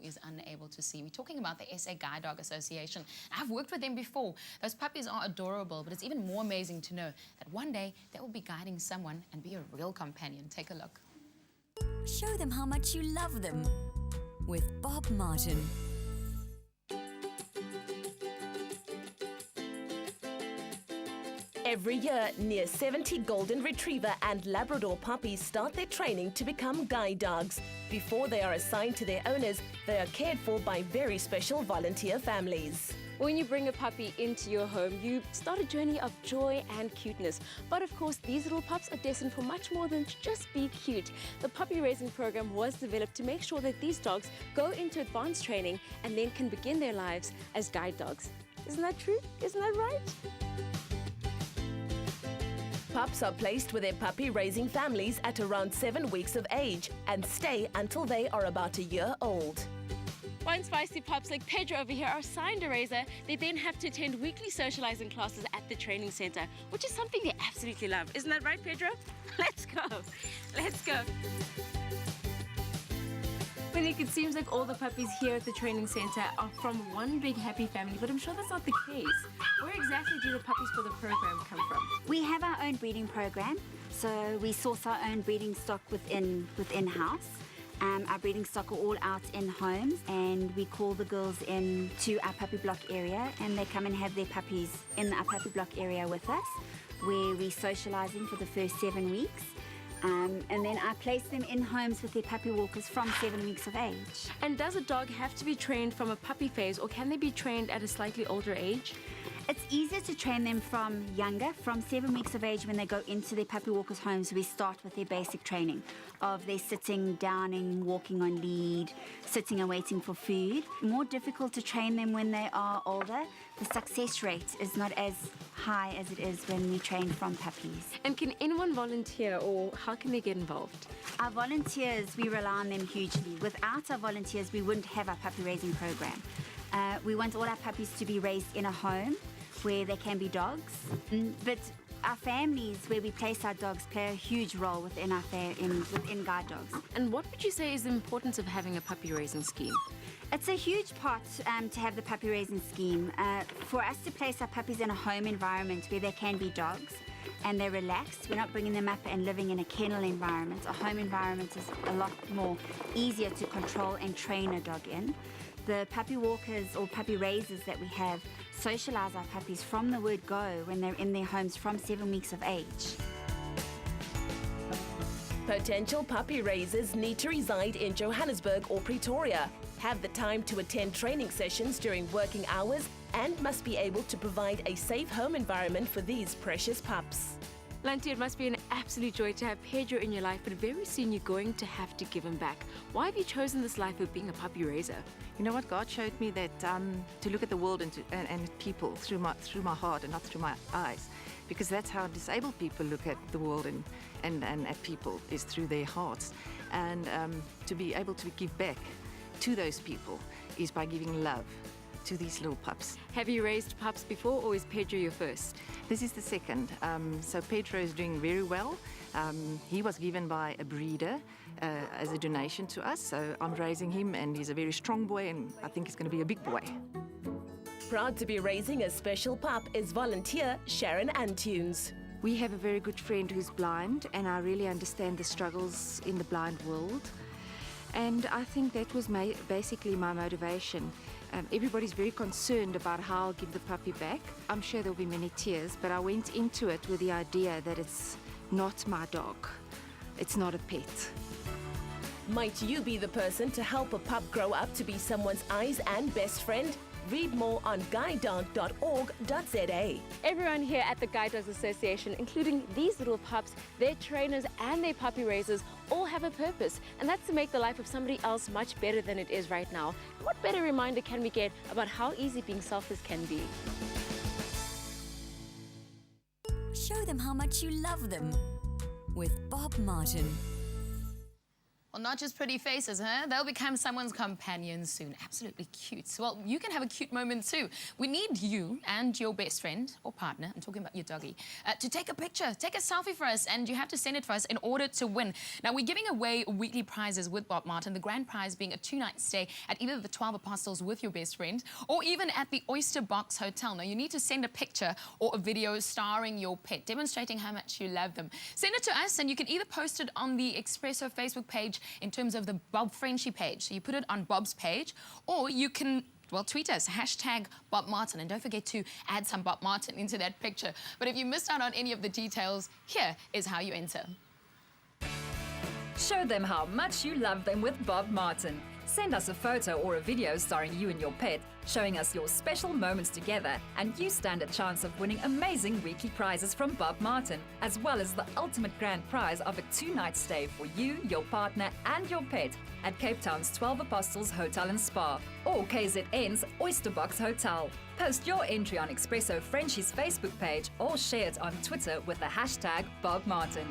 is unable to see. We're talking about the SA Guide Dog Association. I've worked with them before. Those puppies are adorable, but it's even more amazing to know that one day they will be guiding someone and be a real companion. Take a look. Show them how much you love them with Bob Martin. Every year, near 70 Golden Retriever and Labrador puppies start their training to become guide dogs. Before they are assigned to their owners, they are cared for by very special volunteer families. When you bring a puppy into your home, you start a journey of joy and cuteness. But of course, these little pups are destined for much more than just be cute. The puppy raising program was developed to make sure that these dogs go into advanced training and then can begin their lives as guide dogs. Isn't that true? Isn't that right? Pups are placed with their puppy-raising families at around 7 weeks of age and stay until they are about a year old. Once feisty pups like Pedro over here are assigned a raiser, they then have to attend weekly socializing classes at the training center, which is something they absolutely love. Isn't that right, Pedro? Let's go. Let's go. Monique, it seems like all the puppies here at the training center are from one big happy family, but I'm sure that's not the case. Where exactly do the puppies for the program come from? We have our own breeding program, so we source our own breeding stock within-house. Our breeding stock are all out in homes, and we call the girls in to our puppy block area, and they come and have their puppies in our puppy block area with us, where we socialise them for the first 7 weeks. And then I place them in homes with their puppy walkers from 7 weeks of age. And does a dog have to be trained from a puppy phase, or can they be trained at a slightly older age? It's easier to train them from younger, from 7 weeks of age when they go into their puppy walkers' homes. We start with their basic training of their sitting, downing, walking on lead, sitting and waiting for food. More difficult to train them when they are older. The success rate is not as high as it is when we train from puppies. And can anyone volunteer, or how can they get involved? Our volunteers, we rely on them hugely. Without our volunteers, we wouldn't have our puppy raising program. We want all our puppies to be raised in a home where they can be dogs. But our families, where we place our dogs, play a huge role within guide dogs. And what would you say is the importance of having a puppy raising scheme? It's a huge part to have the puppy raising scheme. For us to place our puppies in a home environment where they can be dogs and they're relaxed, we're not bringing them up and living in a kennel environment. A home environment is a lot more easier to control and train a dog in. The puppy walkers or puppy raisers that we have socialise our puppies from the word go when they're in their homes from 7 weeks of age. Potential puppy raisers need to reside in Johannesburg or Pretoria, have the time to attend training sessions during working hours, and must be able to provide a safe home environment for these precious pups. Lanty, it must be an absolute joy to have Pedro in your life, but very soon you're going to have to give him back. Why have you chosen this life of being a puppy raiser? You know what? God showed me that to look at the world and people through my heart and not through my eyes, because that's how disabled people look at the world and at people, is through their hearts. And to be able to give back to those people is by giving love to these little pups. Have you raised pups before, or is Pedro your first? This is the second. So Pedro is doing very well. He was given by a breeder as a donation to us, so I'm raising him, and he's a very strong boy, and I think he's going to be a big boy. Proud to be raising a special pup is volunteer Sharon Antunes. We have a very good friend who's blind, and I really understand the struggles in the blind world. And I think that was basically my motivation. Everybody's very concerned about how I'll give the puppy back. I'm sure there'll be many tears, but I went into it with the idea that it's not my dog. It's not a pet. Might you be the person to help a pup grow up to be someone's eyes and best friend? Read more on guidedog.org.za. Everyone here at the Guide Dogs Association, including these little pups, their trainers and their puppy raisers, all have a purpose, and that's to make the life of somebody else much better than it is right now. What better reminder can we get about how easy being selfless can be? Show them how much you love them with Bob Martin. Well, not just pretty faces, huh? They'll become someone's companion soon. Absolutely cute. Well, you can have a cute moment too. We need you and your best friend or partner, I'm talking about your doggy, to take a picture, take a selfie for us, and you have to send it for us in order to win. Now, we're giving away weekly prizes with Bob Martin, the grand prize being a 2-night stay at either the 12 Apostles with your best friend or even at the Oyster Box Hotel. Now, you need to send a picture or a video starring your pet, demonstrating how much you love them. Send it to us, and you can either post it on the Expresso Facebook page in terms of the Bob Frenchie page. So you put it on Bob's page, or you can, well, tweet us, hashtag Bob Martin, and don't forget to add some Bob Martin into that picture. But if you missed out on any of the details, here is how you enter. Show them how much you love them with Bob Martin. Send us a photo or a video starring you and your pet, showing us your special moments together, and you stand a chance of winning amazing weekly prizes from Bob Martin, as well as the ultimate grand prize of a 2-night stay for you, your partner and your pet at Cape Town's 12 Apostles Hotel and Spa or KZN's Oyster Box Hotel. Post your entry on Expresso Frenchie's Facebook page or share it on Twitter with the hashtag Bob Martin.